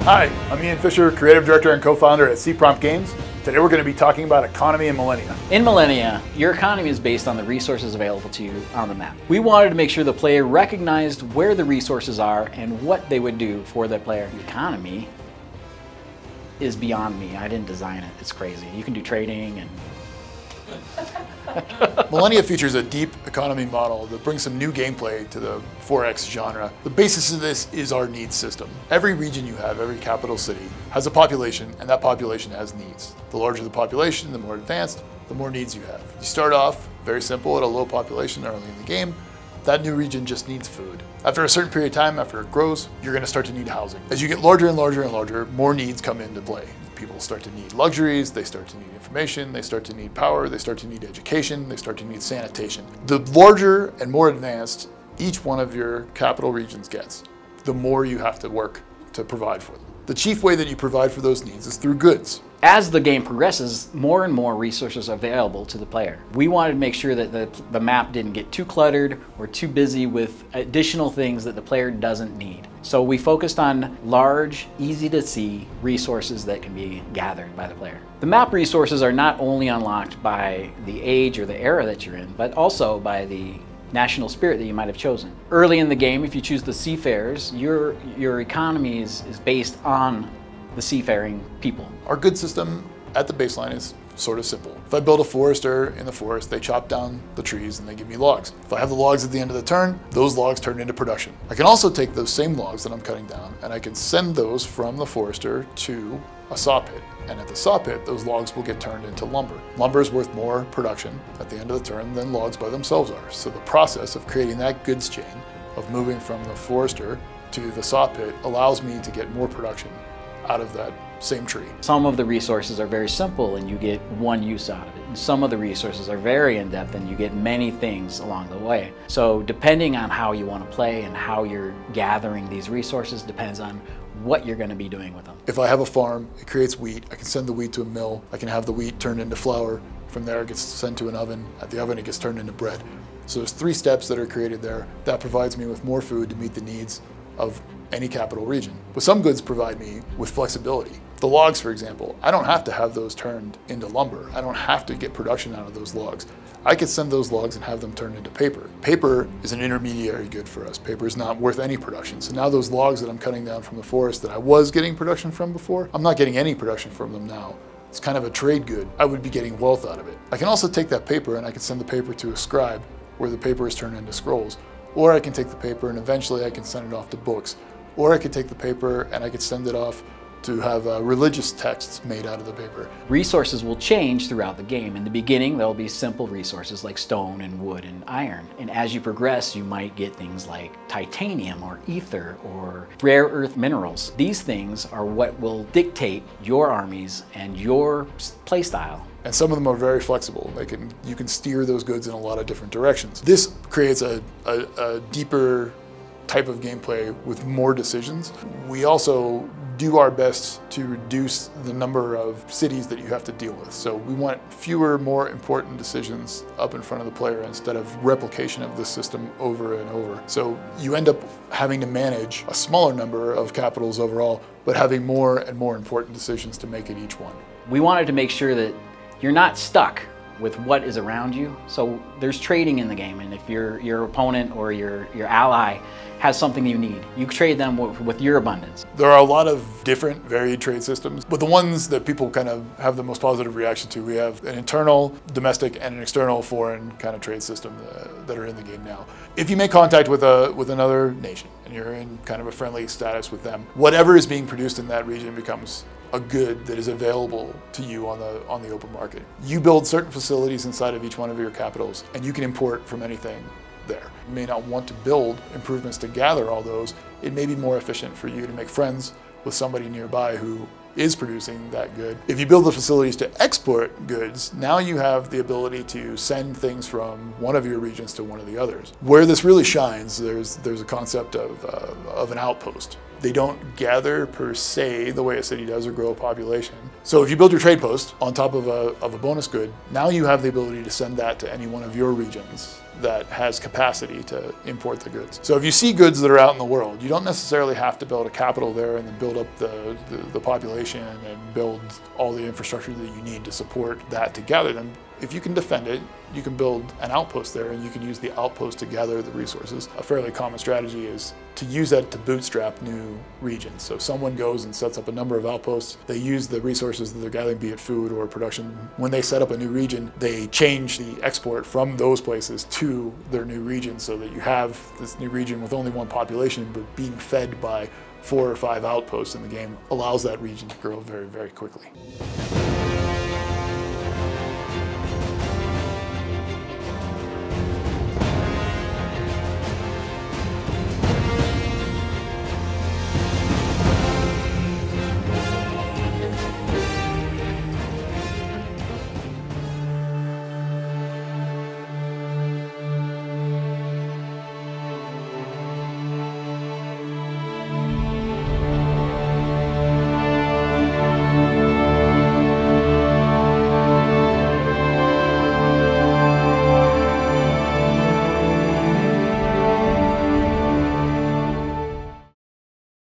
Hi, I'm Ian Fischer, Creative Director and Co-Founder at C-Prompt Games. Today we're going to be talking about economy in Millennia. In Millennia, your economy is based on the resources available to you on the map. We wanted to make sure the player recognized where the resources are and what they would do for that player. The economy is beyond me. I didn't design it. It's crazy. You can do trading and... Millennia features a deep economy model that brings some new gameplay to the 4X genre. The basis of this is our needs system. Every region you have, every capital city, has a population, and that population has needs. The larger the population, the more advanced, the more needs you have. You start off very simple at a low population early in the game. That new region just needs food. After a certain period of time, after it grows, you're going to start to need housing. As you get larger and larger and larger, more needs come into play. People start to need luxuries, they start to need information, they start to need power, they start to need education, they start to need sanitation. The larger and more advanced each one of your capital regions gets, the more you have to work to provide for them. The chief way that you provide for those needs is through goods. As the game progresses, more and more resources are available to the player. We wanted to make sure that the map didn't get too cluttered or too busy with additional things that the player doesn't need. So we focused on large, easy to see resources that can be gathered by the player. The map resources are not only unlocked by the age or the era that you're in, but also by the national spirit that you might have chosen. Early in the game, if you choose the seafarers, your economy is based on the seafaring people. Our good system at the baseline is sort of simple. If I build a forester in the forest, they chop down the trees and they give me logs. If I have the logs at the end of the turn, those logs turn into production. I can also take those same logs that I'm cutting down and I can send those from the forester to a saw pit. And at the saw pit, those logs will get turned into lumber. Lumber is worth more production at the end of the turn than logs by themselves are. So the process of creating that goods chain, of moving from the forester to the saw pit, allows me to get more production out of that same tree. Some of the resources are very simple and you get one use out of it. And some of the resources are very in-depth and you get many things along the way. So depending on how you want to play and how you're gathering these resources depends on what you're going to be doing with them. If I have a farm, it creates wheat, I can send the wheat to a mill, I can have the wheat turned into flour, from there it gets sent to an oven, at the oven it gets turned into bread. So there's 3 steps that are created there. That provides me with more food to meet the needs of any capital region. But some goods provide me with flexibility. The logs, for example, I don't have to have those turned into lumber. I don't have to get production out of those logs. I could send those logs and have them turned into paper. Paper is an intermediary good for us. Paper is not worth any production. So now those logs that I'm cutting down from the forest that I was getting production from before, I'm not getting any production from them now. It's kind of a trade good. I would be getting wealth out of it. I can also take that paper and I can send the paper to a scribe where the paper is turned into scrolls. Or I can take the paper and eventually I can send it off to books. Or I could take the paper and I could send it off to have religious texts made out of the paper. Resources will change throughout the game. In the beginning, there'll be simple resources like stone and wood and iron. And as you progress, you might get things like titanium or ether or rare earth minerals. These things are what will dictate your armies and your playstyle. And some of them are very flexible. You can steer those goods in a lot of different directions. This creates a deeper type of gameplay with more decisions. We also do our best to reduce the number of cities that you have to deal with. So we want fewer, more important decisions up in front of the player instead of replication of the system over and over. So you end up having to manage a smaller number of capitals overall, but having more and more important decisions to make at each one. We wanted to make sure that you're not stuck with what is around you. So there's trading in the game, and if your opponent or your ally has something you need, you trade them with your abundance. There are a lot of different varied trade systems, but the ones that people kind of have the most positive reaction to, we have an internal, domestic, and an external foreign kind of trade system that are in the game now. If you make contact with another nation and you're in kind of a friendly status with them, whatever is being produced in that region becomes a good that is available to you on the open market. You build certain facilities inside of each one of your capitals and you can import from anything there. You may not want to build improvements to gather all those. It may be more efficient for you to make friends with somebody nearby who is producing that good. If you build the facilities to export goods, now you have the ability to send things from one of your regions to one of the others. Where this really shines, there's a concept of an outpost. They don't gather per se the way a city does or grow a population. So if you build your trade post on top of a bonus good, now you have the ability to send that to any one of your regions that has capacity to import the goods. So if you see goods that are out in the world, you don't necessarily have to build a capital there and then build up the population and build all the infrastructure that you need to support that to gather them. If you can defend it, you can build an outpost there and you can use the outpost to gather the resources. A fairly common strategy is to use that to bootstrap new regions. So someone goes and sets up a number of outposts. They use the resources that they're gathering, be it food or production. When they set up a new region, they change the export from those places to their new region so that you have this new region with only one population, but being fed by 4 or 5 outposts in the game allows that region to grow very, very quickly.